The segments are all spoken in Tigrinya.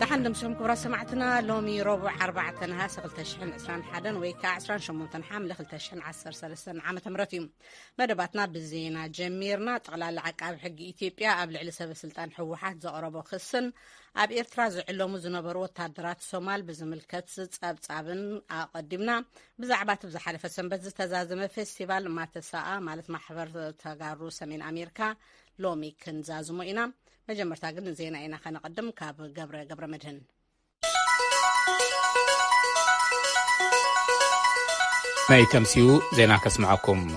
تحندم سهم كبرى سمعتنا لومي ربع 4 نهاس غلتشحن 21 ويكا 28 حامل غلتشحن 10 عام تمرتيم مدباتنا بالزينة جميرنا تقلال عقاب حق إثيوبيا قبل على سبب سلطان حوحات زقربو خصن اب إرتراز علومو زنبرو تادرات سومال بزملكت صابن قدمنا بزعبات بزحلفة سنبت تزازم فيستيفال ما تساء مالت محبر تغارو سمين أمريكا لومي كنزازمو إنا مجمرتا قلن زينا إنا خانا قدم كاب قبر مدهن ناي تمسيو زينا كسمعكم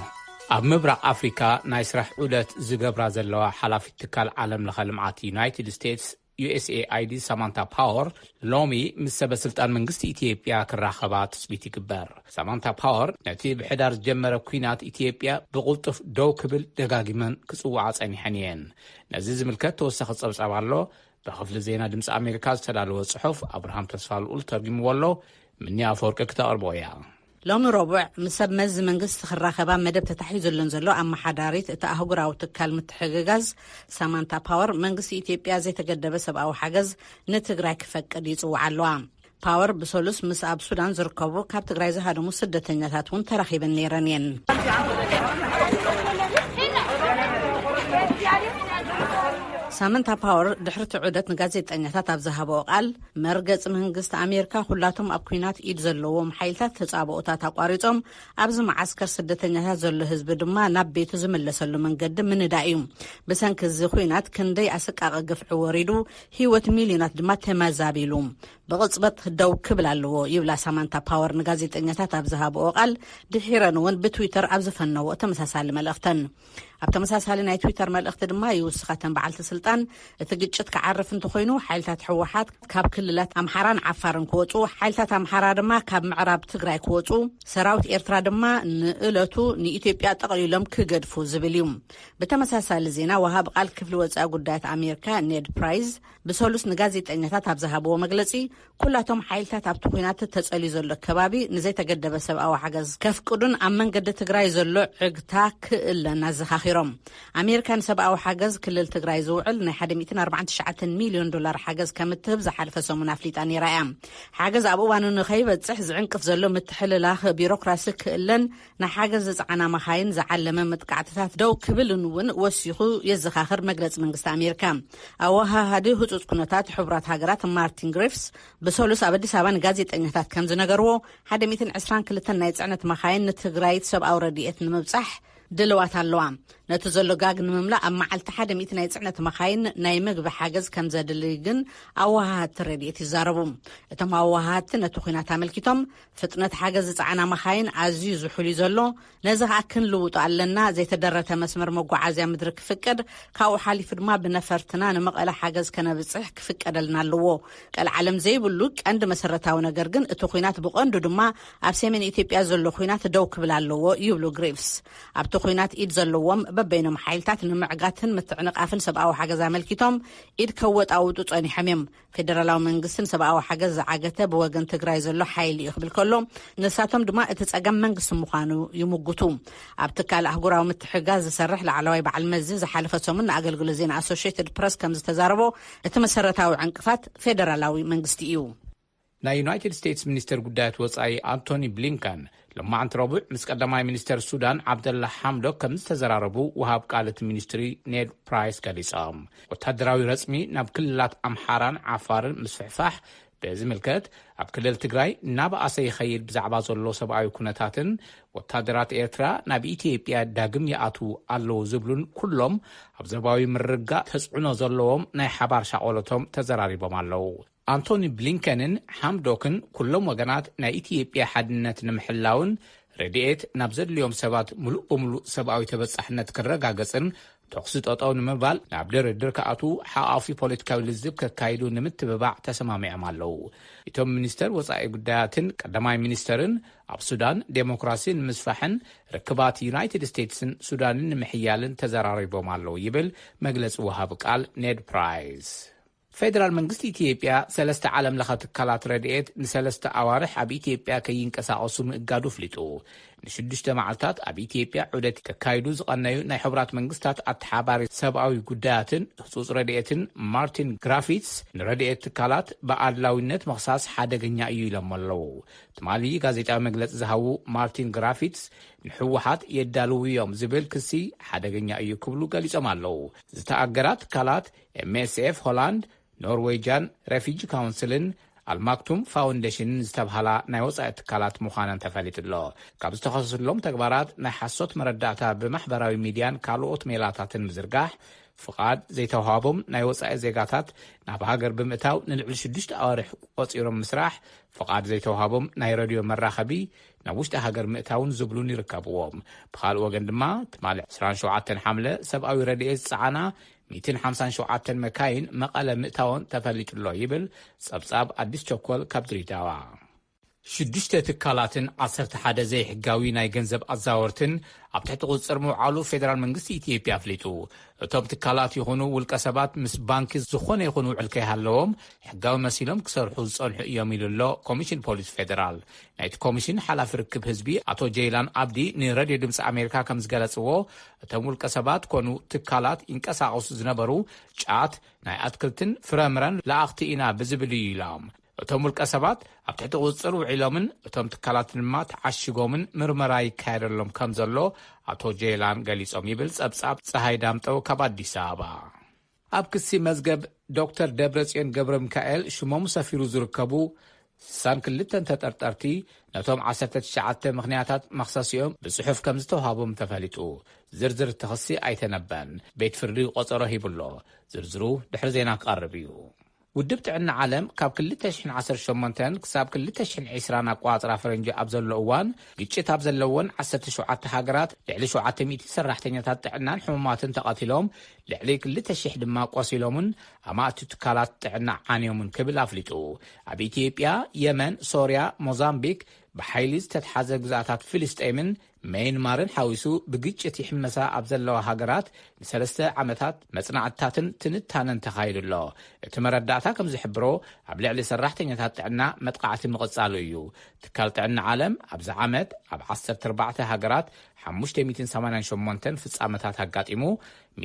اب مبرق افريكا ناي سرح عودت زقبرا زلوا حلافي تكال عالم لخلمعات يونايتد ستيتس USAID سامانتا باور لومي مسبب سلطان منغست إثيوبيا كراخبات سبيتي كبار سامانتا باور نتي بحدار جمره كوينات إثيوبيا بقلطف دو كبل دغاغمن كصوعا صنيحنين نزيز ملكت توسخ صبصبالو بخفل زينا دمص امريكا استدالو صحف ابراهام تسفال ترجمولو من يافورك كتاربويا لومي ربع مسب مز منغست خراخبا مدب تتحيز اللنزلو اما حداريت اتاهقراو تكال متحققاز سامانتا باور منغست إثيوبيا زي تقدب سب او حاجز نتقراي كفقد يصوعلوا باور بسولس مس اب سودان زركبو كاب تقراي زهادمو سدتنياتاتون ترخيبن نيرانين سامنتا باور دحرت عودت نغازيطنياتات ابزهابو قال مرغص منغست امريكا كلاتهم ابكينات ايد زلوهم حيلታት ተጻበኡታት አቋሪጾም አብዝ ማዓስከር ስደተኛታት ዘሎ ህዝብ ድማ ናብ ቤቱ ዝመለሰሉ መንገድ ምንዳዩ በሰንከዝ ኩይናት ክንደይ አሰቃቀ ግፍዕ ወሪዱ ህይወት ሚሊዮናት ድማ ተማዛቢሉ በቅጽበት ደው ክብል ኣለዎ ይብላ ሳማንታ ፓወር ንጋዜጠኛታት አብዝሃቦ ቃል ድሒረን ወን በትዊተር አብዝፈነው ተመሳሳሊ መልእክተን ኣብ ተመሳሳሊ ናይ ትዊተር መልእክት ድማ ይውስኻተን በዓልቲ ስልጣን እቲ ግጭት ከዓርፍ እንተኮይኑ ሓይልታት ሕወሓት ካብ ክልላት ኣምሓራን ዓፋርን ክወፁ ሓይልታት ኣምሓራ ድማ ካብ ምዕራብ ትግራይ ክወፁ ሰራዊት ኤርትራ ድማ ንእለቱ ንኢትዮጵያ ጠቕሊሎም ክገድፉ ዝብል እዩ በተመሳሳሊ ዜና ወሃብ ቃል ክፍሊ ወፃኢ ጉዳያት ኣሜሪካ ኔድ ፕራይዝ بسولس نغازيطنياتات ابزهابو مغلصي كلاتهم حيلታት ኣብቲ ኩናት ተጸሊ ዘሎ ከባቢ ንዘይ ተገደበ ሰብኣዊ ሓገዝ ከፍቅዱን ኣብ መንገዲ ትግራይ ዘሎ ዕግታ ክእለና ዘኻኺሮም ኣሜሪካን ሰብኣዊ ሓገዝ ክልል ትግራይ ዝውዕል ናይ 149 ሚልዮን ዶላር ሓገዝ ከምትህብ ዝሓልፈ ሰሙን ኣፍሊጣ ነይራያ ሓገዝ ኣብ እዋኑ ንኸይበጽሕ ዝዕንቅፍ ዘሎ ምትሕልላኽ ቢሮክራሲ ክእለን ናይ ሓገዝ ዝጸዓና መኻይን ዝዓለመ ምጥቃዕትታት ደው ክብልን እውን ወሲኹ የዘኻኽር መግለጽ መንግስቲ ኣሜሪካ ኣወሃሃዲ ህጹጽ ኩነታት ሕብራት ሃገራት ማርቲን ግሪፍስ بسولس أبدي سابان غازيطنياتات كم زنغرو 122 ናይ ጽዕነት መኻይን ንትግራይ ሰብ ኣውረዲት ንምብጻሕ ድልዋት ኣለዋ ነተዘሎ ጋግ ንምምላ ኣብ መዓልቲ 100 ናይ ጽዕነት መኻይን ናይ ምግቢ ሓገዝ ከም ዘድሊ ግን ኣወሃሃት ረድኤት ይዛረቡ እቶም ኣወሃሃት ነቲ ኩናት ኣመልኪቶም ፍጥነት ሓገዝ ዝጸዓና መኻይን ኣዝዩ ዝሑል ዘሎ ነዚ ኣክን ልውጡ ኣለና ዘይተደረተ መስመር መጓዓዝያ ምድሪ ክፍቀድ ካብኡ ሓሊፉ ድማ ብነፈርትና ንመቐለ ሓገዝ ከነብጽሕ ክፍቀደልና ኣለዎ ቀል ዓለም ዘይብሉ ቀንዲ መሰረታዊ ነገር ግን እቲ ኩናት ብቐንዱ ድማ ኣብ ሰሜን ኢትዮጵያ ዘሎ ኩናት ደው ክብል ኣለዎ ይብሉ ግሪፍስ ኣብቲ ኩናት ኢድ ዘለዎም በበይኖም ሓይልታት ንምዕጋትን ምትዕንቃፍን ሰብኣዊ ሓገዝ ኣመልኪቶም ኢድ ከወጣውጡ ጸኒሖም እዮም ፌደራላዊ መንግስትን ሰብኣዊ ሓገዝ ዝዓገተ ብወገን ትግራይ ዘሎ ሓይሊ ይኽብል ከሎ ንሳቶም ድማ እቲ ጸገም መንግስቲ ምዃኑ ይምጉቱ ኣብ ትካል ኣህጉራዊ ምትሕጋዝ ዝሰርሕ ላዕለዋይ በዓል መዚ ዝሓለፈ ሰሙን ኣገልግሎ ዜና ኣሶሺየትድ ፕረስ ከም ዝተዛረቦ እቲ መሰረታዊ ዕንቅፋት ፌደራላዊ መንግስቲ እዩ ናይ ዩናይትድ ስቴትስ ሚኒስተር ጉዳያት ወጻኢ አንቶኒ ብሊንከን لما عن ربع مسقدماي مينستر السودان عبد الله حمدوك كم تزراربو وهاب قالت مينستري نيد برايس قاليصام وتدراوي رسمي ناب كلات امحاران عفارن مسفحفاح بزملكت اب كلل تግራይ ናብ ኣሰይ خيل بزعبا زلو سبعاي كونتاتن وتادرات ኤርትራ ናብ ኢትዮጵያ ዳግም ይኣቱ ኣለው ዝብሉን ኩሎም ኣብ ዘባዊ ምርጋ ተጽዕኖ ዘለዎም ናይ ሓባር ሻቆለቶም ተዘራሪቦም ኣለው አንቶኒ ብሊንከንን ሓምዶክን ኩሎም ወገናት ናይ ኢትዮጵያ ሓድነት ንምሕላውን ረድኤት ናብ ዘድልዮም ሰባት ሙሉእ በሙሉእ ሰብኣዊ ተበጻሕነት ክረጋገጽን ተኽሲ ጠጠው ንምባል ናብ ድርድር ከኣቱ ሓቃፊ ፖለቲካዊ ልዝብ ከካይዱ ንምትብባዕ ተሰማሚዖም ኣለው እቶም ሚኒስተር ወጻኢ ጉዳያትን ቀዳማይ ሚኒስተርን ኣብ ሱዳን ዴሞክራሲን ምስፋሕን ርክባት ዩናይትድ ስቴትስን ሱዳንን ንምሕያልን ተዘራሪቦም ኣለው ይብል መግለጽ ወሃብ ቃል ኔድ ፕራይዝ ፌደራል መንግስት ኢትዮጵያ ሰለስተ ዓለም ለኸ ትካላት ረድኤት ንሰለስተ ኣዋርሕ ኣብ ኢትዮጵያ ከይንቀሳቐሱ ምእጋዱ ፍሊጡ ንሽዱሽተ መዓልታት ኣብ ኢትዮጵያ ዑደት ከካይዱ ዝቐነዩ ናይ ሕቡራት መንግስታት ኣተሓባሪ ሰብኣዊ ጉዳያትን ህጹጽ ረድኤትን ማርቲን ግራፊትስ ንረድኤት ትካላት ብኣድላዊነት መኽሳስ ሓደገኛ እዩ ኢሎም ኣለዉ። ትማሊ ጋዜጣዊ መግለፂ ዝሃቡ ማርቲን ግራፊትስ ንሕወሓት የዳልው እዮም ዝብል ክሲ ሓደገኛ እዩ ክብሉ ገሊጾም ኣለዉ። ዝተኣገራ ትካላት MSF ሆላንድ፣ ኖርዌጅን ሬፊጂ ካውንስልን አልማክቱም ፋውንዴሽንን ዝተብሃላ ናይ ወፃኢ ትካላት ምዃነን ተፈሊጡ ኣሎ። ካብ ዝተኸሰሱሎም ተግባራት ናይ ሓሶት መረዳእታ ብማሕበራዊ ሚድያን ካልኦት ሜላታትን ምዝርጋሕ፣ ፍቓድ ዘይተዋሃቦም ናይ ወፃኢ ዜጋታት ናብ ሃገር ብምእታው ንልዕሊ 6 ኣዋርሕ ቆፂሮም ምስራሕ፣ ፍቓድ ዘይተዋሃቦም ናይ ሬድዮ መራኸቢ ናብ ውሽጢ ሃገር ምእታውን ዝብሉን ይርከብዎም። ብኻልእ ወገን ድማ ትማሊ 27 ሓምለ ሰብኣዊ ረድኤት ዝፀዓና 157 መካይን መቐለ ምእታውን ተፈሊጡሎ ይብል ጸብጻብ አዲስ ቸኮል ካብ ድሬዳዋ። 6 ትካላትን 11 ዘይሕጋዊ ናይ ገንዘብ ኣዛወርትን ኣብ ትሕቲ ቁፅር ምውዓሉ ፌደራል መንግስቲ ኢትዮጵያ ኣፍሊጡ። እቶም ትካላት ይኹኑ ውልቀ ሰባት ምስ ባንኪ ዝኾነ ይኹኑ ውዕል ከይሃለዎም ሕጋዊ መሲሎም ክሰርሑ ዝጸንሑ እዮም ኢሉሎ ኮሚሽን ፖሊስ ፌደራል። ናይቲ ኮሚሽን ሓላፊ ርክብ ህዝቢ አቶ ጀይላን አብዲ ንሬድዮ ድምፂ ኣሜሪካ ከም ዝገለጽዎ እቶም ውልቀ ሰባት ኮኑ ትካላት ይንቀሳቐሱ ዝነበሩ ጫት፣ ናይ ኣትክልትን ፍረምረን ለኣኽቲ ኢና ብዝብል እዩ ኢሎም። እቶም ውልቀ ሰባት ኣብ ትሕቲ ቁፅር ውዒሎምን እቶም ትካላት ድማ ተዓሽጎምን ምርመራ ይካየደሎም ከም ዘሎ አቶ ጀይላን ገሊጾም ይብል ጸብጻብ ፀሃይ ዳምጠው ካብ አዲስ አበባ። ኣብ ክሲ መዝገብ ዶክተር ደብረጽዮን ገብረ ሚካኤል ሽሞም ሰፊሩ ዝርከቡ 62 ተጠርጠርቲ ነቶም 19 ምኽንያታት መኽሰሲኦም ብጽሑፍ ከም ዝተዋሃቦም ተፈሊጡ። ዝርዝር ተኸሲ ኣይተነበን። ቤት ፍርዲ ቆጸሮ ሂብሎ። ዝርዝሩ ድሕሪ ዜና ክቐርብ እዩ። ውድብ ጥዕና ዓለም ካብ 2018 ክሳብ 2020 ኣቋፅራ ፈረንጂ ኣብ ዘሎ እዋን ግጭት ኣብ ዘለዎን 17 ሃገራት ልዕሊ 700 ሰራሕተኛታት ጥዕናን ሕሙማትን ተቐቲሎም ልዕሊ 2,000 ድማ ቆሲሎምን ኣማእቲ ትካላት ጥዕና ዓንዮምን ክብል ኣፍሊጡ። ኣብ ኢትዮጵያ፣ የመን፣ ሶርያ፣ ሞዛምቢክ ብሓይሊ ዝተተሓዘ ግዛታት ፍልስጤምን ሚያንማርን ሓዊሱ ብግጭት ይሕመሳ ኣብ ዘለዋ ሃገራት ን3 ዓመታት መጽናዕታትን ትንታነን ተኻይዱሎ። እቲ መረዳእታ ከም ዝሕብሮ ኣብ ልዕሊ ሰራሕተኛታት ጥዕና መጥቃዕቲ ምቕጻሉ እዩ። ትካል ጥዕና ዓለም ኣብዚ ዓመት ኣብ 14 ሃገራት 588 ፍጻመታት ኣጋጢሙ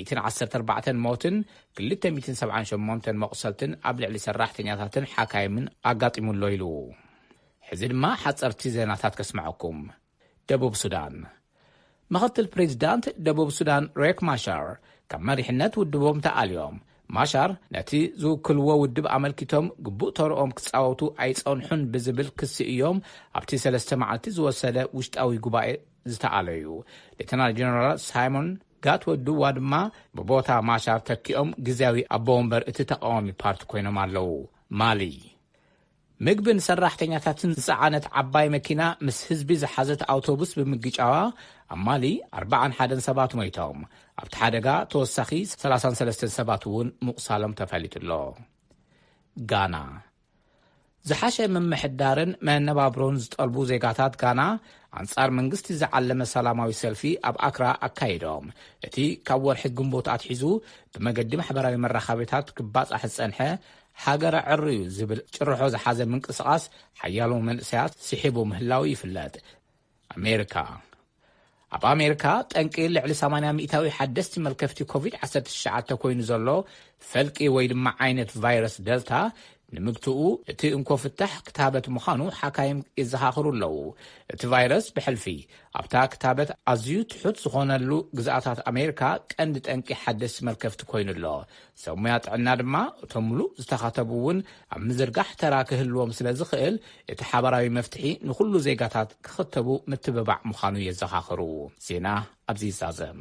114 ሞትን 278 መቑሰልትን ኣብ ልዕሊ ሰራሕተኛታትን ሓካይምን ኣጋጢሙሎ ኢሉ። ሕዚ ድማ ሓጸርቲ ዜናታት ከስማዐኩም። ደቡብ ሱዳን ምኽትል ፕሬዚዳንት ደቡብ ሱዳን ሬክ ማሻር ካብ መሪሕነት ውድቦም ተኣልዮም። ማሻር ነቲ ዝውክልዎ ውድብ ኣመልኪቶም ግቡእ ተርኦም ክጻወቱ ኣይጸንሑን ብዝብል ክሲ እዮም ኣብቲ 3 መዓልቲ ዝወሰደ ውሽጣዊ ጉባኤ ዝተኣለዩ። ሌተናል ጀነራል ሳይሞን ጋትወዱዋ ድማ ብቦታ ማሻር ተኪኦም ግዜያዊ ኣቦወንበር እቲ ተቃዋሚ ፓርቲ ኮይኖም ኣለዉ። ማሊ ምግብን ሰራሕተኛታትን ዝፀዓነት ዓባይ መኪና ምስ ህዝቢ ዝሓዘት ኣውቶቡስ ብምግጫዋ ኣብ ማሊ 41 ሰባት ሞይቶም፣ ኣብቲ ሓደጋ ተወሳኺ 33 ሰባት እውን ምቑሳሎም ተፈሊጡሎ። ጋና ዝሓሸ ምምሕዳርን መነባብሮን ዝጠልቡ ዜጋታት ጋና ኣንጻር መንግስቲ ዝዓለመ ሰላማዊ ሰልፊ ኣብ ኣክራ ኣካይዶም። እቲ ካብ ወርሒ ግንቦት ኣትሒዙ ብመገዲ ማሕበራዊ መራኸቢታት ክባጻሕ ዝጸንሐ ሃገረ ዕርዩ ዝብል ጭርሖ ዝሓዘ ምንቅስቓስ ሓያሎ መንእሰያት ስሒቡ ምህላው ይፍለጥ። ኣብ ኣሜሪካ ጠንቂ ልዕሊ 80 ሓደስቲ መልከፍቲ ኮቪድ-19 ኮይኑ ዘሎ ፈልቂ ወይ ድማ ዓይነት ቫይረስ ደልታ ንምግትኡ እቲ እንኮፍታሕ ክታበት ምዃኑ ሓካይም ይዘኻኽሩ ኣለዉ። እቲ ቫይረስ ብሕልፊ ኣብታ ክታበት ኣዝዩ ትሑት ዝኾነሉ ግዝኣታት ኣሜሪካ ቀንዲ ጠንቂ ሓደስቲ መልከፍቲ ኮይኑ ኣሎ። ሰብ ሞያ ጥዕና ድማ እቶም ሙሉእ ዝተኻተቡ እውን ኣብ ምዝርጋሕ ተራ ክህልዎም ስለ ዝኽእል እቲ ሓበራዊ መፍትሒ ንኹሉ ዜጋታት ክኽተቡ ምትብባዕ ምዃኑ የዘኻኽሩ። ዜና ኣብዚ ይዛዘም።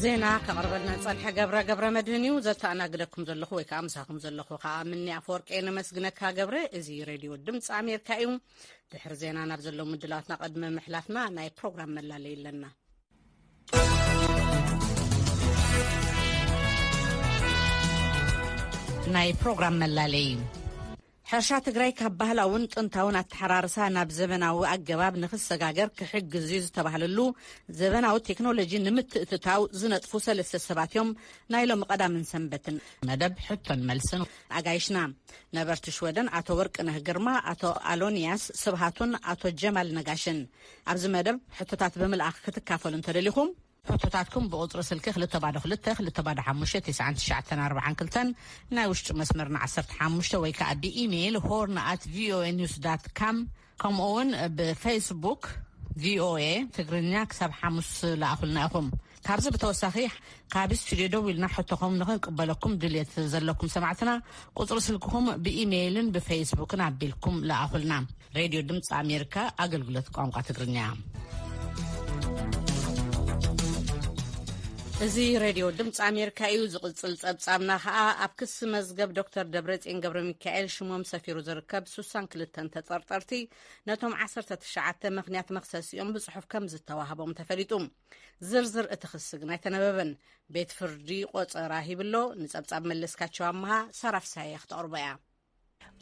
ዜና ከቕርበልና ጸልሐ ገብረ መድህን እዩ። ዘተኣናግደኩም ዘለኹ ወይ ከዓ ምሳኹም ዘለኹ ከዓ ምኒ ኣፈወርቂ ነመስግነካ ገብረ። እዚ ሬድዮ ድምፂ ኣሜሪካ እዩ። ድሕሪ ዜና ናብ ዘሎ ምድላትና ቀድመ ምሕላፍና ናይ ፕሮግራም መላለይ ኣለና። ናይ ፕሮግራም መላለይ ሕርሻ ትግራይ ካብ ባህላውን ጥንታውን ኣተሓራርሳ ናብ ዘበናዊ ኣገባብ ንኽሰጋገር ክሕግዝ ዝተባህለሉ ዘበናዊ ቴክኖሎጂ ንምትእትታው ዝነጥፉ 3 ሰባት እዮም ናይ ሎሚ ቀዳምን ሰንበትን መደብ ሕቶን መልስን ኣጋይሽና ነበርቲ ሽወደን ኣቶ ወርቅነህ ግርማ ኣቶ ኣሎኒያስ ስብሃቱን ኣቶ ጀማል ነጋሽን ኣብዚ መደብ ሕቶታት ብምልኣኽ ክትካፈሉ እንተደሊኹም ሕቶታትኩም ብቁፅሪ ስልኪ 222-59942 ናይ ውሽጢ መስመርና 15 ወይ ከዓ ብኢሜይል horn@voanews.com ከምኡውን ብፌስቡክ VOA ትግርኛ ክሳብ 5 ለኣኹልና ኢኹም ካብዚ ብተወሳኺ ካብ ስቱድዮ ደው ኢልና ሕቶኹም ንኽንቅበለኩም ድልየት ዘለኩም ሰማዕትና ቁፅሪ ስልክኹም ብኢሜይልን ብፌስቡክን ኣቢልኩም ለኣኹልና ሬድዮ ድምፂ ኣሜሪካ ኣገልግሎት ቋንቋ ትግርኛ እዚ ሬድዮ ድምፂ ኣሜሪካ እዩ ዝቕፅል ጸብጻብና ከዓ ኣብ ክስ መዝገብ ዶክተር ደብረጽዮን ገብረ ሚካኤል ሽሞም ሰፊሩ ዝርከብ 62 ተጠርጠርቲ ነቶም 19 ምኽንያት መኽሰሲኦም ብጽሑፍ ከም ዝተዋህቦም ተፈሊጡ ዝርዝር እቲ ክስ ግን ኣይተነበበን ቤት ፍርዲ ቆፀራ ሂብሎ ንጸብጻብ መለስካቸው ኣምሃ ሰራፍሳይ ክተቕርቦ እያ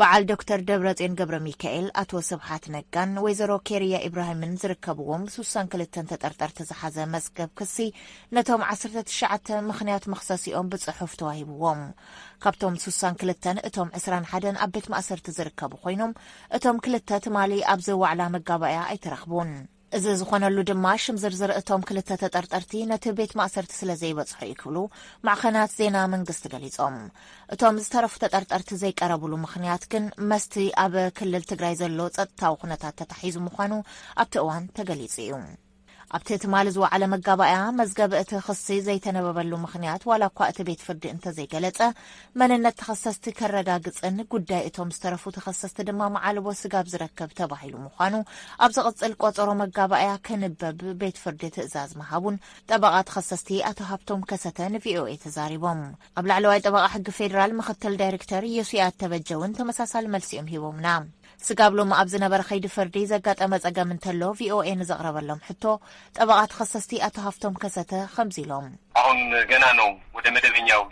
በዓል ዶክተር ደብረጽዮን ገብረ ሚካኤል አቶ ስብሓት ነጋን ወይዘሮ ኬርያ ኢብራሂምን ዝርከብዎም 62 ተጠርጠርቲ ዝሓዘ መዝገብ ክሲ ነቶም 19 ምኽንያት መኽሰሲኦም ብጽሑፍ ተዋሂብዎም ካብቶም 62 እቶም 21 ኣብ ቤት ማእሰርቲ ዝርከቡ ኮይኖም እቶም 2 ትማሊ ኣብ ዝዋዕላ መጋባእያ ኣይተረኽቡን እዚ ዝኾነሉ ድማ ሽም ዝርዝር እቶም 2 ተጠርጠርቲ ነቲ ቤት ማእሰርቲ ስለ ዘይበጽሑ ይክብሉ ማዕኸናት ዜና መንግስቲ ገሊጾም እቶም ዝተረፉ ተጠርጠርቲ ዘይቀረብሉ ምኽንያት ግን መስቲ ኣብ ክልል ትግራይ ዘሎ ጸጥታዊ ኩነታት ተታሒዙ ምዃኑ ኣብቲ እዋን ተገሊጹ እዩ ኣብቲ ትማሊ ዝዋዕለ መጋባእያ መዝገብ እቲ ክሲ ዘይተነበበሉ ምኽንያት ዋላ እኳ እቲ ቤት ፍርዲ እንተዘይገለጸ መንነት ተኸሰስቲ ከረጋግጽን ጉዳይ እቶም ዝተረፉ ተኸሰስቲ ድማ መዓልቦ ስጋብ ዝረከብ ተባሂሉ ምዃኑ ኣብ ዝቕጽል ቆፀሮ መጋባእያ ክንበብ ቤት ፍርዲ ትእዛዝ መሃቡን ጠበቓ ተኸሰስቲ ኣቶ ሃብቶም ከሰተ ንቪኦኤ ተዛሪቦም ኣብ ላዕለዋይ ጠበቓ ሕጊ ፌደራል ምክትል ዳይሬክተር የሱያት ተበጀውን ተመሳሳሊ መልሲኦም ሂቦምና ስጋብሎም ኣብ ዝነበረ ኸይዲ ፍርዲ ዘጋጠመ ጸገም እንተሎ ቪኦኤ ንዘቕረበሎም ሕቶ ጠበቓ ተኸሰስቲ ኣቶ ሃፍቶም ከሰተ ከምዚሎም አሁን ገና ነው ወደ መደበኛው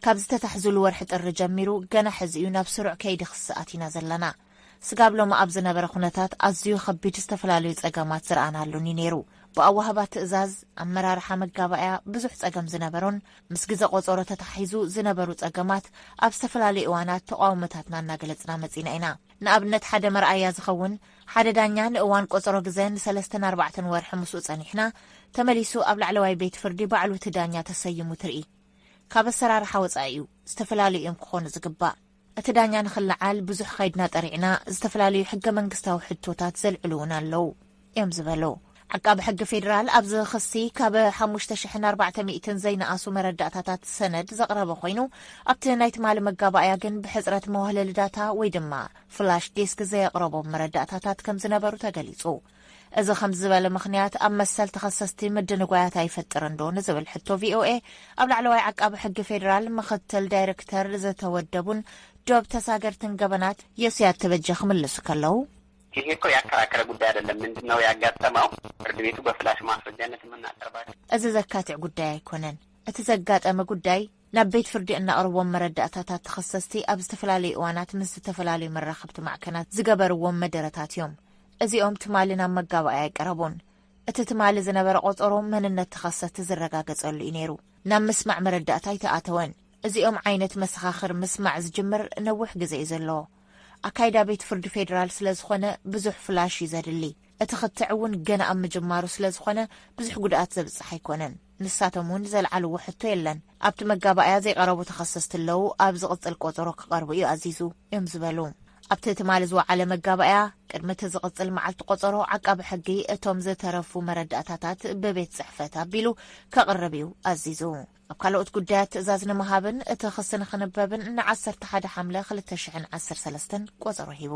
ካብ ዝተታሕዝሉ ወርሒ ጥሪ ጀሚሩ ገና ሕዚኡ ናብ ስሩዕ ከይዲ ክስኣት ኢና ዘለና ስጋብሎም ኣብ ዝነበረ ኩነታት ኣዝዩ ከቢድ ዝተፈላለዩ ጸገማት ዝረኣናሉኒ ነይሩ ብኣዋህባት ትእዛዝ ኣመራርሓ መጋባእያ ብዙሕ ጸገም ዝነበሮን ምስ ግዜ ቆፀሮ ተታሒዙ ዝነበሩ ጸገማት ኣብ ዝተፈላለዩ እዋናት ተቃውሞታትና እናገለጽና መጺና ኢና ንኣብነት ሓደ መርኣያ ዝኸውን ሓደ ዳኛ ንእዋን ቆፀሮ ግዜ ን3-4 ወርሒ ምስኡ ጸኒሕና ተመሊሱ ኣብ ላዕለዋይ ቤት ፍርዲ ባዕሉ እቲ ዳኛ ተሰይሙ ትርኢ ካብ ኣሰራርሓ ወጻኢ እዩ ዝተፈላለዩ እዮም ክኾኑ ዝግባእ እቲ ዳኛ ንኽልዓል ብዙሕ ኸይድና ጠሪዕና ዝተፈላለዩ ሕገ መንግስታዊ ሕቶታት ዘልዕሉውን ኣለዉ እዮም ዝበሉ عقاب حق فيدرال أبز خصي كاب 5400 زينقاسو መረዳእታታት ሰነድ ዘቕረበ ኮይኑ ኣብቲ ናይቲ ማል መጋባእያ ግን ብሕጽረት መወህለል ዳታ ወይ ድማ ፍላሽ ዲስክ ዘቕረቦም መረዳእታታት ከም ዝነበሩ ተገሊጹ እዚ ከም ዝበለ ምኽንያት ኣብ መሰል ተኸሰስቲ ምድንጓያት ኣይፈጥር እንዶ ንዝብል ሕቶ ቪኦኤ ኣብ ላዕለዋይ ዓቃቢ ሕጊ ፌደራል ምክትል ዳይሬክተር ዝተወደቡን ጆብ ተሳገርትን ገበናት የስያት ተበጀ ክምልሱ ከለው ይሄ እኮ ያከራከረ ጉዳይ አይደለም ምንድነው ያጋጠመው ፍርድ ቤቱ በፍላሽ ማስረጃነት የምናቀርባቸው እዚ ዘካትዕ ጉዳይ አይኮነን እቲ ዘጋጠመ ጉዳይ ናብ ቤት ፍርዲ እናቀርቦም መረዳእታታት ተኸሰስቲ ኣብ ዝተፈላለዩ እዋናት ምስ ዝተፈላለዩ መራኸብቲ ማዕከናት ዝገበርዎም መደረታት እዮም እዚኦም ትማልና መጋባእያ ይቀረቡን እቲ ትማሊ ዝነበረ ቆፀሮ መንነት ተኸሰስቲ ዝረጋገጸሉ እዩ ነይሩ ናብ ምስማዕ መረዳእታ ይተኣተወን እዚኦም ዓይነት መሰኻኽር ምስማዕ ዝጅምር ነዊሕ ግዜ እዩ ዘሎ ኣካይዳ ቤት ፍርዲ ፌደራል ስለዝኾነ ብዙሕ ፍላሽ ይዘድሊ እቲ ኽትዕውን ገና ኣብ ምጅማሩ ስለዝኾነ ብዙሕ ጉድኣት ዘብጽሕ ኣይኮነን ንሳቶም እውን ዘለዓልዎ ሕቶ የለን ኣብቲ መጋባእያ ዘይቀረቡ ተኸሰስቲ ኣለዉ ኣብ ዝቕጽል ቆፀሮ ክቐርቡ እዩ ኣዚዙ እዮም ዝበሉ ኣብቲ ትማሊ ዝወዓለ መጋባእያ ቅድሚ እቲ ዝቕጽል መዓልቲ ቆፀሮ ዓቃቢ ሕጊ እቶም ዝተረፉ መረዳእታታት ብቤት ጽሕፈት ኣቢሉ ከቕርብ እዩ ኣዚዙ ኣብ ካልኦት ጉዳያት ትእዛዝ ንምሃብን እቲ ክስ ንኽንበብን ን11 ሓምለ 2013 ቆፀሮ ሂቡ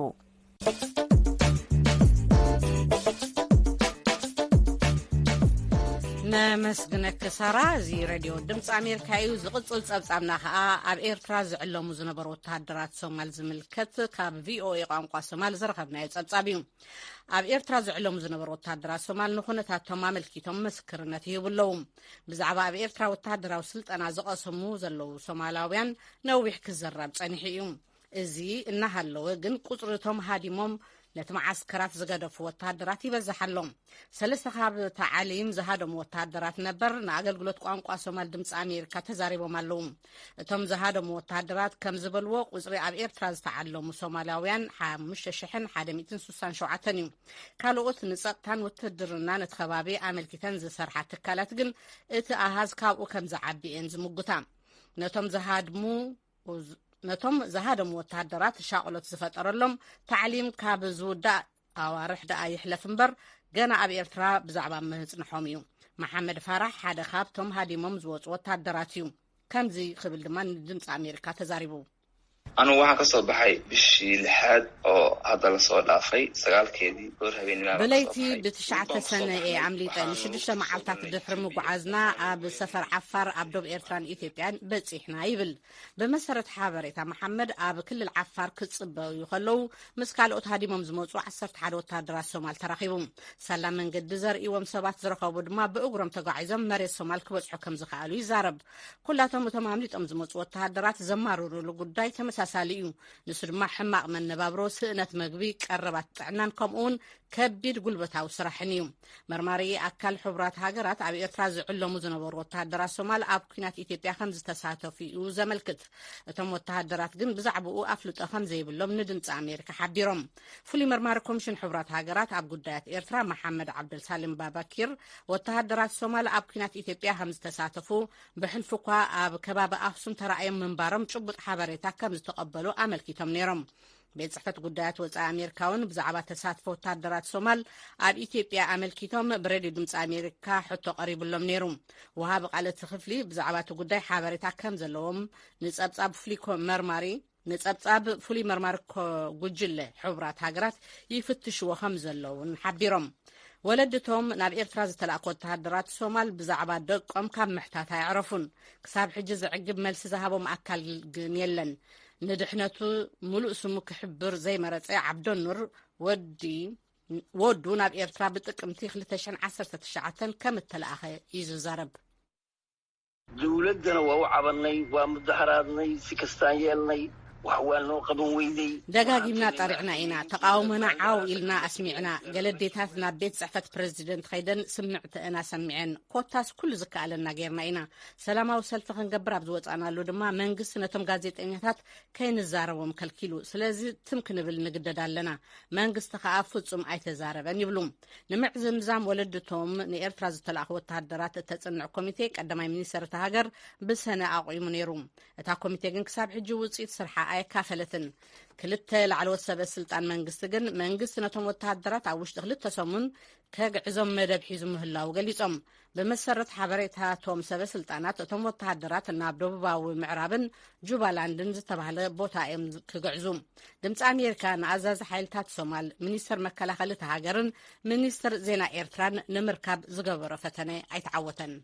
ነመስግነክ ሰራ እዚ ሬድዮ ድምፂ ኣሜሪካ እዩ ዝቕጽል ጸብጻብና ከዓ ኣብ ኤርትራ ዝዕለሙ ዝነበሩ ወተሃደራት ሶማል ዝምልከት ካብ ቪኦኤ ቋንቋ ሶማል ዝረኸብናዮ ጸብጻብ እዩ ኣብ ኤርትራ ዝዕለሙ ዝነበሩ ወተሃደራት ሶማል ንኹነታቶም ኣመልኪቶም ምስክርነት ይህቡ ኣለዉ ብዛዕባ ኣብ ኤርትራ ወተሃደራዊ ስልጠና ዝቐሰሙ ዘለዉ ሶማላውያን ነዊሕ ክዘረብ ጸኒሑ እዩ እዚ እናሃለወ ግን ቁጽርቶም ሃዲሞም ነቲ ማዓስከራት ዝገደፉ ወተሃደራት ይበዝሓሎም 3 ካብ ተዓሊም ዝሃደሙ ወተሃደራት ነበር ንኣገልግሎት ቋንቋ ሶማል ድምፂ ኣሜሪካ ተዛሪቦም ኣለዉ እቶም ዝሃደሙ ወተሃደራት ከም ዝበልዎ ቁጽሪ ኣብ ኤርትራ ዝተዓለሙ ሶማልያውያን 5167 እዩ ካልኦት ንጸጥታን ውትድርና ነቲ ከባቢ ኣመልኪተን ዝሰርሓ ትካላት ግን እቲ ኣሃዝ ካብኡ ከም ዝዓቢአን ዝምጉታ ነቶም ዝሃደሙ ወተሃደራት ሻቅሎት ዝፈጠረሎም ታዕሊም ካብ ዝውዳእ ኣዋርሕ ደኣ ይሕለፍ እምበር ገና ኣብ ኤርትራ ብዛዕባ ምህጽንሖም እዩ መሐመድ ፋራሕ ሓደ ካብቶም ሃዲሞም ዝወፁ ወተሃደራት እዩ ከምዚ ክብል ድማ ንድምፂ ኣሜሪካ ተዛሪቡ أنا واحد كسر بحي بشي لحد أو هذا الصوت أخي سقال كذي برهبين بليتي بتشعة سنة عملية نشدش معلتات الدحر مقعزنا بسفر عفار أبدوب إيرتران إثيوبيان بس إحنا يبل بمسرة حابريتا محمد أب كل العفار كتصب يخلو مسكالوت هادي ممزموت وعصرت حالوت هادراس سومال تراخيبهم سلام من قد زر إيوم سبات زرقوا بدما بأقرم تقاعزم مريس سومال كبس حكم زخالو يزارب كلاتهم تمامليت أمزموت وتهادرات زمارو لقداي تمساساليو نسر ما حماق من نبابرو سئنت مقبي قربات عنان كمون كبير قلبتها وسرحنيو مرماري أكل حبرات هاجرات عبي إطراز علمو زنبور وتهادرات سومال أب كينات إثيوبيا 5 تساتفي وزملكت تم وتهادرات جن بزعبو أفلت أخم زي بلوم ندنت أمريكا حبيرم فلي مرماركم شن حبرات هاجرات أب قدات إيرترا محمد عبد السالم باباكير وتهادرات سومال أب كينات إثيوبيا 5 تساتفو بحلفقا أب كباب أحسن ترأي من بارم شبط حبريتا كم تقبلوا أمل كتم نيرم بيت صحفة قدات وزا أمريكاون بزعبة تساتفو تهادرات سومال أب إثيوبيا أمل كتم بريد دمت أمريكا حتى قريب اللهم نيرم وهابق على تخفلي بزعبة قدات حبريتا كم زلوم نتسابساب فليكو مرماري نتسابساب فلي مرماركو قجلة حبرات هاجرات يفتشوا خمز اللون حبيرم ولدتهم ناب إيرترا زتلاقوا تهادرات سومال بزعبة دقم كم محتاتا يعرفون كساب حجز عقب ملس ذهبوا معكال جنيلن ندحنتو ملؤ سمو كحبر زي مرتسي عبد النور ودو ناب إيرترا بتقمتي 2019 كم التلاقى يزو زارب دولدنا ووعبني ومدحراتني سكستانيالني وحوالنا قدون ويدي دقاقيمنا طارعنا إنا تقاومنا عاو إلنا أسمعنا قلديتاتنا بيت صحفة بريزيدنت خيدن سمعت أنا سمعين كوتاس كل زكاة لنا غيرنا إنا سلامة وسلفة نقبر بزوات أنا لودما منقس نتم غازيت إنياتات كاين الزارة كالكيلو سلازي تمكن بالنقدد لنا منقس تخافت سم أي تزارة يبلوم نمعزم زام ولدتهم نيرتراز تلاقوا التهدرات تتصنع كوميتي قدما منيسر تهاجر بسنة أقيم نيروم تا كوميتي كساب حجو وصيت سرحة كافلتن كلتا لعلو سبب السلطان منقستن منقست نتم وتهدرات عوش دخلت سمون كعزم مدب حزم هلا وقاليصم بمسرت حبريتها توم سبب السلطانات تم وتهدرات النابدوبا ومعرابن جوبالاندن زتبهله بوتا ام كغعزوم دمص امريكا نعزاز حيلتات سومال منيستر مكلاخل تهاجرن منيستر زينا ايرتران نمركب زغبره فتنه ايتعوتن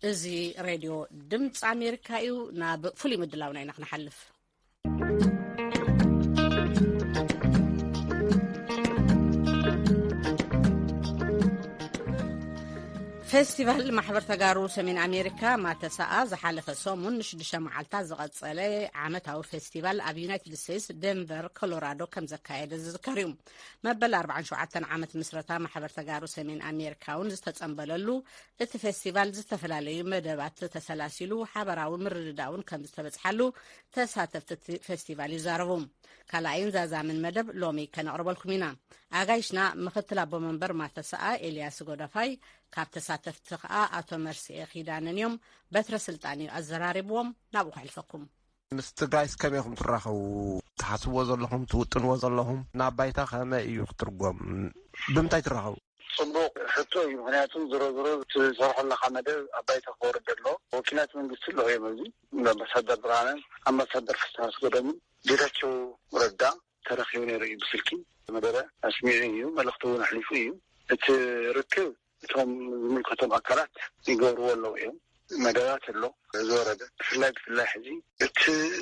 ازي راديو دمص امريكا يو ناب فلي مدلاونا اينا نحلف فيستيفال محبر تجارو سمين أمريكا ما تساء زحالف الصومون نشدش معلتا زغطسالي عامتاو فيستيفال أب يونايتد ستيتس دنفر كولورادو كم زكايد الزكاريوم مبل 4 شعاتن عامت مسرتا محبر تجارو سمين أمريكا ونزتتصنبللو ات فيستيفال زتفلالي مدبات تسلاسلو حبراو مرداون كم زتبصحلو تساتفت فيستيفال يزاربوم كلاين زازامن مدب لومي كنقربلكم هنا اغايشنا مختلا بمنبر ما تساء إلياس غودافاي كاب تساتفت أتو مرسي خيداننيوم بتر سلطاني الزراربوم نابو حلفكم مستغايس كميكم تراخو تحسبوا زلهم توطنوا زلهم نابايتا خما ايو ترغم بمتاي تراخو صندوق حتى يمكناتهم زرو تصرح لنا خمده ابايتا خور دلو وكيلات من قص له يمزي مصدر برانا اما صدر فساس قدم ديراتشو وردا ترخيوني ري بسلكي مدره اسميعيو ملختون حليفيو تركب توم ملكتهم أكلات يقولوا والله يوم مدارات له زورة في الله حزين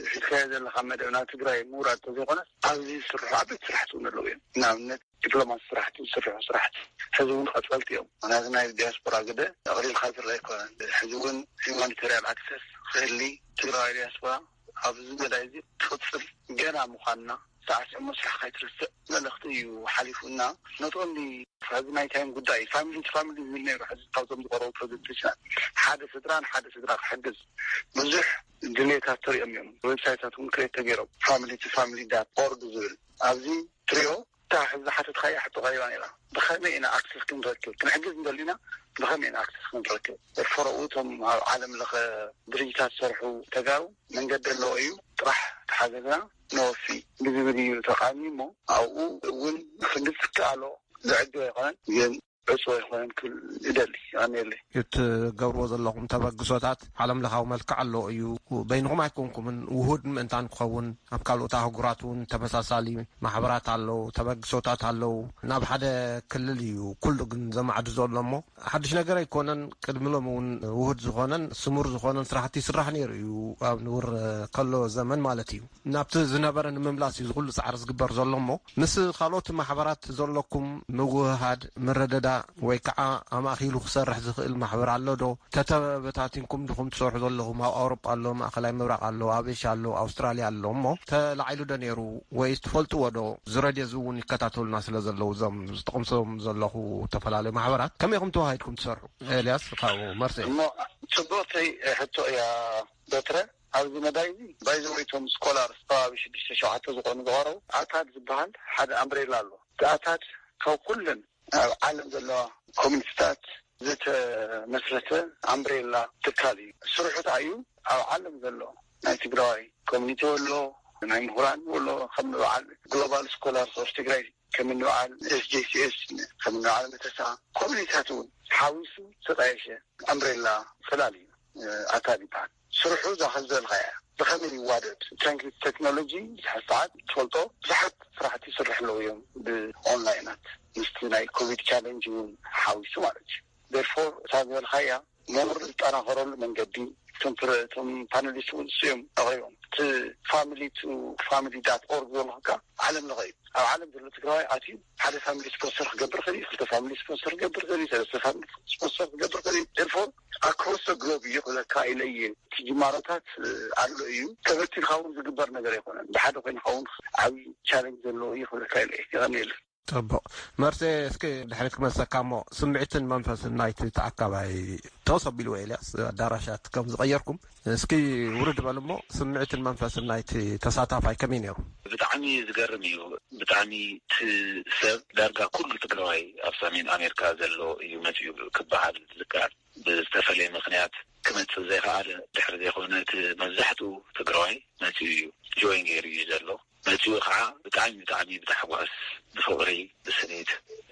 حكاية اللي خمد أنا تقرأ مورات تزوجنا عايز يسرح عبد سرحتون له يوم نعم ዲፕሎማሲ ስራሕቲ ሕዝቡን ቀጥልቲ እዮም ማለት ናይ ዲያስፖራ ግደ ኣቕሊል ካዝር ኣይኮነን ሕዝቡን ሁማኒታርያን ኣክሰስ ክህሊ ትግራይ ዲያስፖራ ኣብዚ ገዳይ እዚ ትቅፅል ገና ምዃንና ሰዓት መስራሕ ካይትርስዕ መልእኽቲ እዩ ሓሊፉና ነጥኒ ሕዚ ናይ ታይም ጉዳይ ፋሚሊ ዝብል ነይሩ ሕዚ ካብቶም ዝቀረቡ ፕሮጀክቶች ሓደ ስድራን ሓደ ስድራ ክሕግዝ ብዙሕ ድሌታት ተሪኦም እዮም ዌብሳይታት እውን ክሬት ተገይሮም ፋሚሊ ዳት ኦርግ ዝብል ኣብዚ ትሪኦ تا حزب حتى تخيل حتى غيرانينا بخمينا أكسس كنتركب كنحجز ندلينا بخمينا أكسس كنتركب الفرقوتهم عالم لغ درجات صرحوا تجاو من قد اللوئيو راح تحدثنا نوفي بذبذي تقاني مو أو وين خندسك على زعجوا يقان ين عسوا يقان كل يدلي يعني اللي يتجاوروا ظلهم تبقسوتات عالم لغاو ملك على أيو بينهم يكونكم من وهود من تان قوون أبكالو تاهجراتون تمساسالي محبرات على تبقسوتات على ناب حدا كل اللي وكل جن زما عد ظلمه حدش نجار يكونن كدملهم وهود زخانن سمور زخانن صراحتي سرحني ريو نور قالوا زمن مالتيو نابت زنبرن مملاسي زغل سعرز جبر ظلمه مثل خالوت محبرات ظلكم موهاد مرددا ويكع أما أخيلو خسر زخيل محبر على دو تتبتاتينكم دخم تصور ظلهم أو أوروبا على ما خلاي مبرق على أبيش على أستراليا على مو تلعيلو دنيرو ويستفلتو ودو زرد يزون كتاتول الناس لزلو زم تقمصهم زلهم تفلالي محبرات كم يقوم توهايدكم تصرحوا إلياس خاو مرسي صدوتي حتى يا دكتور عاوز مدايزي بايزويتهم سكولار سبابش بيشتشو حتى زقون زغارو عتاد زبهان حدا أمبريلا له عتاد كو كلن عالم زلوا كومنستات زت مسرته أمبريلا تكالي سرحت عيو أو عالم زلوا ناي تجراي كومنيتي ولا ناي مهران ولا خمنوا على جلوبال سكولار سوش تجراي كمنوا على SJCS خمنوا على متسع كومنيتاتون حاوسوا ستعيشه أمبريلا فلالي عتادي بعد سرحوا ذا خزل الغاية بخمري وادد تانك التكنولوجي حسعات تفلطو زحت صراحة يسرح له يوم بالأونلاينات مستناي كوفيد تشالنج حاوسوا مالج therefore هذا الغاية مر أنا هرول من قديم تم بانليست ونسيم أغيرهم family.org والله كا علم الغيب أو علم دولة تقرأي عتيب حدا فاميلي سبونسر قبر خلي خلت فاميلي سبونسر قبر خلي ثلاثة فاميلي سبونسر قبر خلي therefore across the globe يقول لك إليه تيجي مارتات على إيو كبرت الخاون زقبر نقدر يكون بحد وين خاون عوي challenge اللي يقول لك إليه يعني طب مرسي اسكي دحرك مسكامو سمعتن منفس النايت تعقباي توصل بالويلس دارشات كم غيركم اسكي ورد بالمو سمعتن منفس النايت تساطفاي كمين يوم بتعني زغرميو بتعني تسب دارغا كل تقراي افسامين امريكا زلو يمتيو كبحال زكار بستفلي مخنيات كما تزي قال دحر دي خونات مزحتو تقراي ماتيو جوين غيري زلو ماتيو خا بتعني بتحواس بفوري بسنيد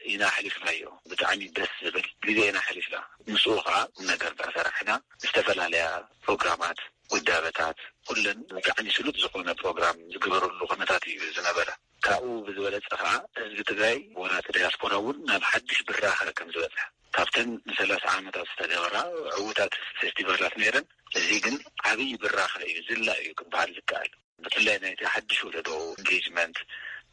إنا حلف مايو بتعني بس زبل لدينا حلف لا مسوقها نقر بأسرحنا استفل عليها بروغرامات والدابتات كلن بتعني سلوت زقونا بروغرام زقبروا اللغناتاتي زنبرة كاو بزولة أخا زبتغاي ولا تدياسبوراون نبحدش بالراحة كم زولتها كافتن 3 عامات استدورا عوتات فيستيفالات نيرن زيجن عبي بالراحة يزلا يكبار زكال بتلاقي نتحدش ولدو engagement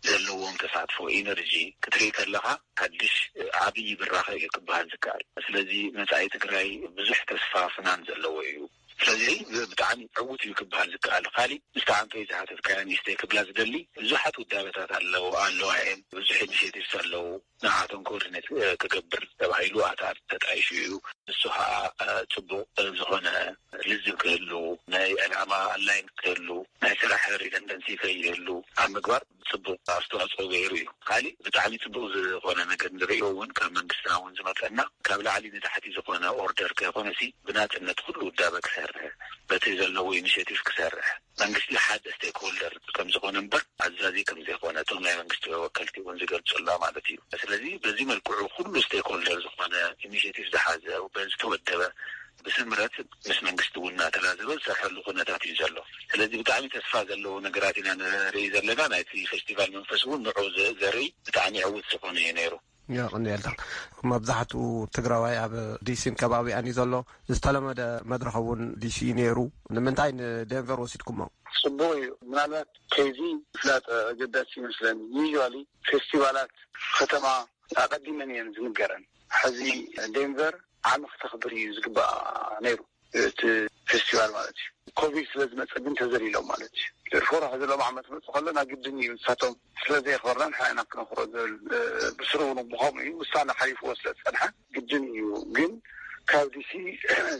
زلوهم تساعدفو إنرجي كتريك اللغة حدش عبي بالراحة يكبهان زكال سلذي مساعي تقراي بزح تسفا فنان زلوه سلذي بتعني عوتي يكبهان زكال خالي مستعان في زحات كان يستيك بلاز دلي زحات ودابتات اللو عين بزح نشيتي سلو نعاتون كورنت كقبر تبعيلو عتار تتعيشيو السحاء تبو زخونة لزم كهلو ناي العما اللاين كهلو ناي سلاح ريدندنسي كهلو عم مقبار تبو أستوى غيري خالي بتعني تبو زخونة نقد نريون كمنقسنا ونزمتنا كابل علي نتحتي زخونة أوردر كهونسي بنات الندخل ودابك سرح بتيزلو إنيشيتيف كسرح منقسي حد ستيك هولدر كم زخونة مبر عزازي كم زخونة تلمي منقسي وكالتي ونزقل تسلا معدتي ስለዚህ በዚህ መልኩ ሁሉ ስቴክ ሆልደር ዝኾነ ኢኒሺየቲቭ ዝሓዘ ወበዝ ተወደበ بسمرات مس መንግስቱና ተላዘበ ሰፈሉ ኩነታት ይዘሎ ስለዚህ ብጣዕሚ ተስፋ ዘለዎ ነገራት ኢና ሪዘለና ናይቲ ፌስቲቫል መንፈስውን ንዑ ዘሪ ብጣዕሚ ዕውት ዝኾነ ነይሩ يقنيلك مبزحتو تግራዋይ ኣብ ዲሲን ከባቢኣን ዘሎ ዝተለመደ መድረኸውን ዲሲ ነይሩ ንምንታይ ደንቨር ወሲድኩሞ ጽቡቅ ምናልባት ከዚ ፍላጥ ገዳሲ ይመስለኒ ዩዥዋሊ ፌስቲቫላት ከተማ ኣቀዲመን እየን ዝንገረን ሕዚ ደንቨር ዓመት ተኽብር እዩ ዝግባእ ነይሩ እቲ ፌስቲቫል ማለት እዩ ኮቪድ ስለዝመፀብን ተዘሪሎም ማለት እዩ ተርፎራ ህዝሎም ዓመት መጽ ከለና ግድን እዩ ሳቶም ስለዚ ይኸርናን ሓይና ክነኽሮ ብስሩን ብኸም እዩ ውሳነ ሓሊፉ ወስለ ፀንሐ ግድን እዩ ግን ካብ ዲሲ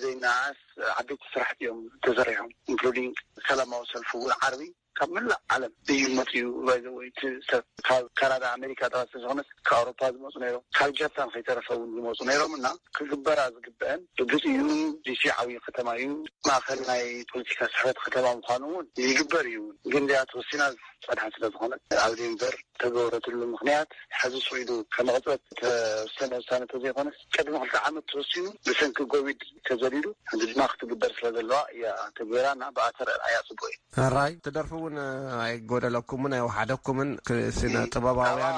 ዘይናዓስ ዓበይቲ ስራሕቲ እዮም ተዘሪሖም ኢንክሉዲንግ ሰላማዊ ሰልፊ እውን ዓርቢ ካብ መላእ ዓለም እዩ መፅኡ ባይዘወይቲ ሰብ ካብ ካናዳ ኣሜሪካ ጥራት ዝኾነት ካብ ኣውሮፓ ዝመፁ ነይሮም ካብ ጃፓን ከይተረፈ እውን ዝመፁ ነይሮም እና ክግበራ ዝግበአን ብግፅ እዩ ዲሲ ዓብዪ ከተማ እዩ ማእኸል ናይ ፖለቲካ ስሕበት ከተማ ምዃኑ እውን ይግበር እዩ ግን ዚኣ ተወሲና ፀድሓን ስለ ዝኾነት ኣብ ደንቨር ተገበረትሉ ምክንያት ሕዚ ስዒዱ ከመቕፅበት ተወሰነ ውሳነ ተዘይኮነስ ቅድሚ 2 ዓመት ተወሲኑ ብሰንኪ ኮቪድ ተዘሊሉ ሕዚ ድማ ክትግበር ስለ ዘለዋ እያ ተገይራና ብኣተር ኣያ ፅቡቅ እዩ ራይ ትደርፉ እውን ኣይጎደለኩምን ኣይወሓደኩምን ስነ ጥበባውያን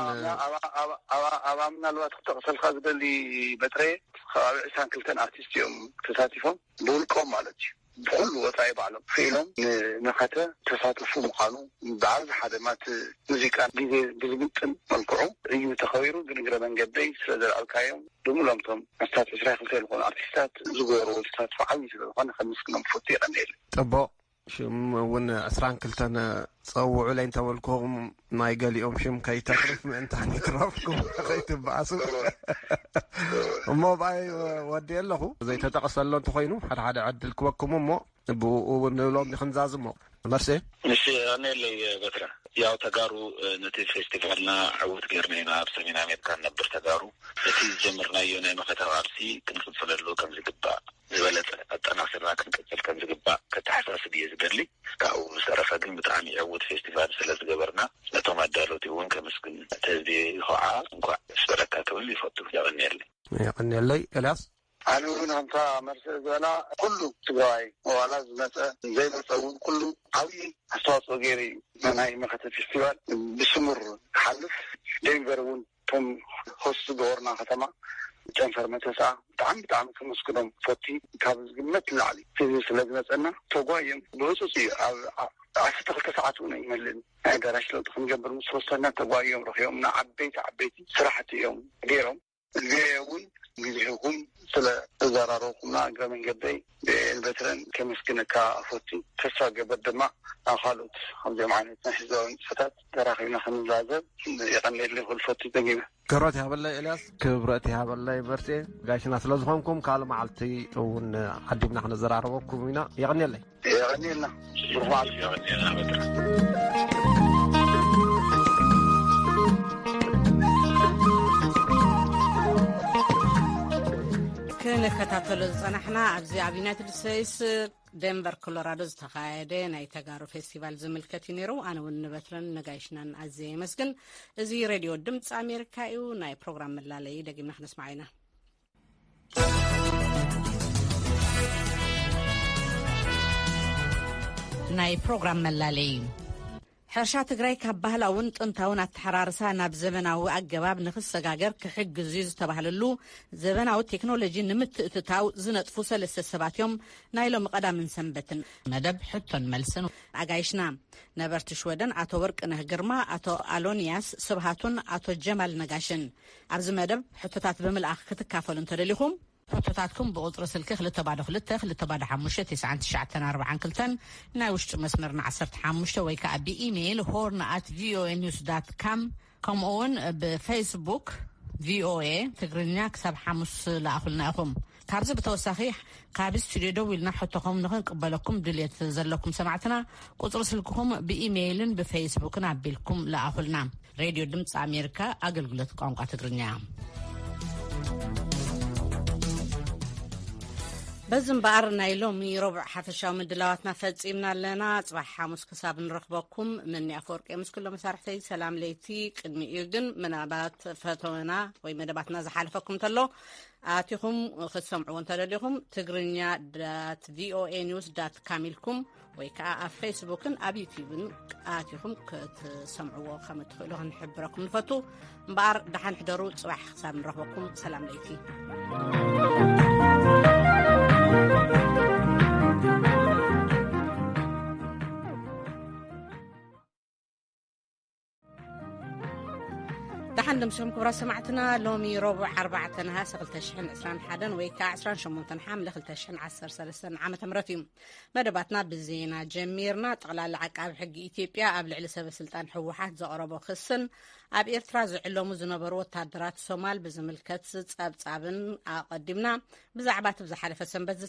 ኣባ ምናልባት ክተቕሰልካ ዝደሊ በትረየ ከባቢ 22 ኣርቲስት እዮም ተሳቲፎም ብውልቆም ማለት እዩ ብኩሉ ወፃኢ ባዕሎም ክኢሎም ንመኸተ ተሳትፉ ምዃኑ ብዓብዚ ሓደ ማት ሙዚቃ ግዜ ብዝግጥም መልክዑ እዩ ተኸቢሩ ብንግረ መንገደይ ስለ ዘልዓልካዮም ብምሎምቶም መስታት 22 ዝኾኑ ኣርቲስታት ዝገበሩ ተሳትፎ ዓብዪ ስለ ዝኾነ ከምስክኖም ፍቱ ይቐኒየሉ ጥቡቅ ሽም እውን 22 ፀውዑ ላይ እንተበልክኹም ናይ ገሊኦም ሽም ከይተኽርፍ ምእንታን ይትረፍኩም ከይትበኣሱ እሞ ብኣይ ወዲ ኣለኹ ዘይተጠቐሰሎ እንተኮይኑ ሓደ ሓደ ዕድል ክበኩም እሞ ብኡ ንብሎም ንክንዛዝ እሞ መርሴ ንሽ ኣነለይ በትራ ያው ተጋሩ ነቲ ፌስቲቫልና ዕውት ገይርና ኢና ኣብ ሰሜን ኣሜሪካ ነብር ተጋሩ እቲ ዝጀመርናዮ ናይ መኸታ ቃልሲ ክንቅፅለሉ ከም ዝግባእ ዝበለጠ ኣጠናክርና ክንቅፅል ከም ዝግባእ ከተሓሳስብ እየ ዝደሊ ካብኡ ዝተረፈ ግን ብጣዕሚ ዕውት ፌስቲቫል ስለ ዝገበርና ነቶም ኣዳለውቲ እውን ከመስግን ተህዝቢ ከዓ እንኳዕ ስበረካ ክብል ይፈቱ ይቐኒየለይ ኤልያስ ኣነ እውን ከምታ መርሴ ዝበላ ኩሉ ትግራዋይ ዋላ ዝመፀ ዘይመፀ እውን ኩሉ ዓብዪ ኣስተዋፅኦ ገይሩ እዩ ናይ መኸተ ፌስቲቫል ብስሙር ክሓልፍ ደንቨር እውን ቶም ሆስት ዝገበርና ከተማ ጨንፈር መተሳ ብጣዕሚ ከመስግኖም ፈቲ ካብ ዝግመት ንላዕሊ እዚ ስለ ዝመፀና ተጓዮም ብህፁፅ እዩ ኣብ 12 ሰዓት እውን ኣይመልእን ናይ ኣዳራሽ ለውጢ ክንገብር ምስ ወሰና ተጓዮም ረኪቦምና ዓበይቲ ስራሕቲ እዮም ገይሮም እውን ግዜኩም ስለ ተዘራረብኩምና እግረ መንገደይ ብኤልበትረን ከመስግነካ ፈቲ ተስፋ ገበር ድማ ኣብ ካልኦት ከምዚኦም ዓይነት ናይ ህዝባዊ ንጥፈታት ተራኺብና ክንዛዘብ ይቐኒየለይ ኩል ፈቲ ተጊመ ክብረት ይሃበለይ ኤልያስ ክብረት ይሃበለይ መርሴ ጋይሽና ስለ ዝኾንኩም ካል መዓልቲ እውን ዓዲምና ክንዘራረበኩም ኢና ይቐኒየለይ ይቐኒየልና ብሩኽ መዓልቲ ይቐኒየልና በትራ ክንከታተሎ ዝፀናሕና ኣብዚ ኣብ ዩናይትድ ስቴትስ ደንቨር ኮሎራዶ ዝተኻየደ ናይ ተጋሩ ፌስቲቫል ዝምልከት እዩ ነይሩ ኣነ እውን ንበትረን ነጋይሽናን ኣዝየ ይመስግን እዚ ሬድዮ ድምፂ ኣሜሪካ እዩ ናይ ፕሮግራም መላለይ ደጊምና ክነስማዕ ኢና ናይ ፕሮግራም መላለይ ሕርሻ ትግራይ ካብ ባህላውን ጥንታውን ኣተሓራርሳ ናብ ዘመናዊ ኣገባብ ንክሰጋገር ክሕግዝ ዝተባሃለሉ ዘመናዊ ቴክኖሎጂ ንምትእትታው ዝነጥፉ 3 ሰባት እዮም ናይ ሎሚ ቀዳምን ሰንበትን መደብ ሕቶን መልስን ኣጋይሽና ነበርቲ ሽወደን ኣቶ ወርቅነህ ግርማ ኣቶ ኣሎኒያስ ስብሃቱን ኣቶ ጀማል ነጋሽን ኣብዚ መደብ ሕቶታት ብምልኣኽ ክትካፈሉ እንተደሊኹም ሕቶታትኩም ብቁፅሪ ስልኪ 222-59942 ናይ ውሽጢ መስመርና 15 ወይ ከዓ ብኢሜይል horn@voanews.com ከምኡውን ብፌስቡክ VOA ትግርኛ ክሳብ 5 ለኣኹልና ኢኹም ካብዚ ብተወሳኺ ካብ ስቱድዮ ደው ኢልና ሕቶኹም ንኽንቅበለኩም ድልየት ዘለኩም ሰማዕትና ቁፅሪ ስልክኹም ብኢሜይልን ብፌስቡክን ኣቢልኩም ለኣኹልና ሬድዮ ድምፂ ኣሜሪካ ኣገልግሎት ቋንቋ ትግርኛ بزنبار نايلوم يربع حفشاو مدلواتنا فتصيمنا لنا صباح حاموس كساب نرخبكم من أفورك أمس كل مسارحتي سلام ليتي قدمي إيردن منابات فتونا ومدباتنا زحالفكم تلو آتيكم خسمعون تلديكم تقرنيا.voanews.كاملكم ويكا فيسبوكن أبي يوتيوبن آتيكم كتسمعوا خمت خلوها نحبركم نفتو مبار دحان حضروا صباح حساب نرخبكم سلام ليتي دحن دمشم كبرى سمعتنا لومي ربع 4 نهاس 2021 ويكا 28 حامل 2013 عام تمرتيم مدباتنا بالزينة جميرنا تقلال عقاب حق إثيوبيا قبل على سبب سلطان حوحات زقربوا خصن أب إرترا زعلومو زنبرو تادرات الصومال بزملكت صابن قدمنا بزعبات بزحالة فسنبز